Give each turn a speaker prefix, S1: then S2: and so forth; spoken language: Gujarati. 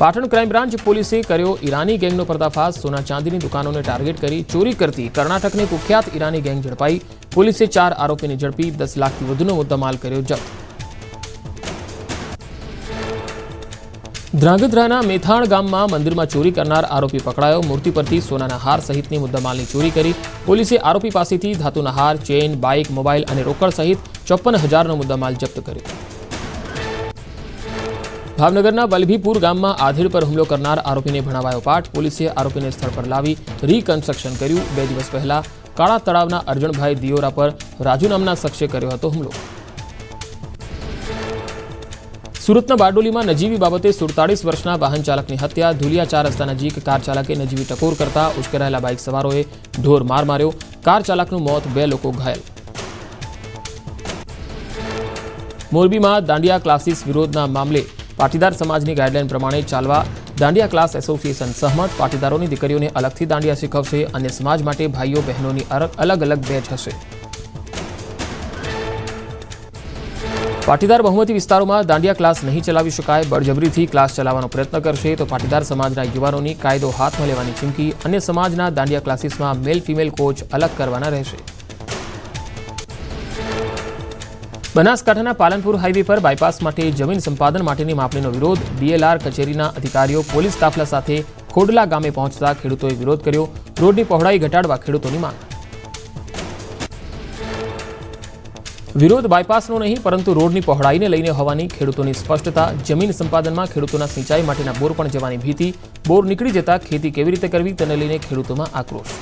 S1: પાટણ ક્રાઇમ બ્રાન્ચ પોલીસે કર્યો ઈરાની ગેંગનો પર્દાફાશ। સોના ચાંદીની દુકાનોને ટાર્ગેટ કરી ચોરી કરતી કર્ણાટકની કુખ્યાત ઈરાની ગેંગ ઝડપાઈ। પોલીસે 4 આરોપીને ઝડપી 10 લાખથી વધુનો મુદ્દામાલ કર્યો જપ્ત। ધ્રાંગધ્રાના મેથાણ ગામમાં મંદિરમાં ચોરી કરનાર આરોપી પકડાયો। મૂર્તિ પરથી સોનાના હાર સહિતની મુદ્દામાલની ચોરી કરી। પોલીસે આરોપી પાસેથી ધાતુના હાર, ચેઇન, બાઇક, મોબાઈલ અને રોકડ સહિત 54,000નો મુદ્દામાલ જપ્ત કર્યો। ભાવનગરના વલભીપુર ગામમાં આધેડ પર હુમલો કરનાર આરોપીને ભણાવાયો પાઠ। પોલીસે આરોપીને સ્થળ પર લાવી રીકન્સ્ટ્રક્શન કર્યું। 2 દિવસ પહેલા કાળા તળાવના અર્જણભાઈ દિયોરા પર રાજુ નામના શખ્સે કર્યો હતો હુમલો। સુરતના બારડોલીમાં નજીવી બાબતે 47 વર્ષના વાહન ચાલકની હત્યા। ધુલિયા 4 રસ્તા નજીક કાર ચાલકે નજીવી ટકોર કરતા ઉશ્કેરાયેલા બાઇક સવારોએ ઢોર માર માર્યો। કાર ચાલકનું મોત, 2 લોકો ઘાયલ। મોરબીમાં દાંડિયા ક્લાસીસ વિરોધના મામલે પાટીદાર સમાજની ગાઈડલાઈન પ્રમાણે ચાલવા દાંડિયા ક્લાસ એસોસિએશન સહમત। પાટીદારોની દીકરીઓને અલગથી દાંડિયા શીખવશે અને સમાજ માટે ભાઈઓ બહેનોની અલગ અલગ બેચ હશે। પાટીદાર બહુમતી વિસ્તારોમાં દાંડિયા ક્લાસ નહીં ચલાવી શકાય। બળજબરીથી ક્લાસ ચલાવવાનો પ્રયત્ન કરશે તો પાટીદાર સમાજના યુવાનોની કાયદો હાથમાં લેવાની ચીમકી। અન્ય સમાજના દાંડિયા ક્લાસીસમાં મેલ ફિમેલ કોચ અલગ કરવાના રહેશે। બનાસકાંઠાના પાલનપુર હાઈવે પર બાયપાસ માટે જમીન સંપાદન માટેની માપણીનો વિરોધ। ડીએલઆર કચેરીના અધિકારીઓ પોલીસ કાફલા સાથે ખોડલા ગામે પહોંચતા ખેડૂતોએ વિરોધ કર્યો। રોડની પહોળાઈ ઘટાડવા ખેડૂતોની માંગ। વિરોધ બાયપાસનો નહીં પરંતુ રોડની પહોળાઈને લઈને હોવાની ખેડૂતોની સ્પષ્ટતા। જમીન સંપાદનમાં ખેડૂતોના સિંચાઈ માટેના બોર પણ જવાની ભીતિ। બોર નીકળી જતા ખેતી કેવી રીતે કરવી તેને લઈને ખેડૂતોમાં આક્રોશ।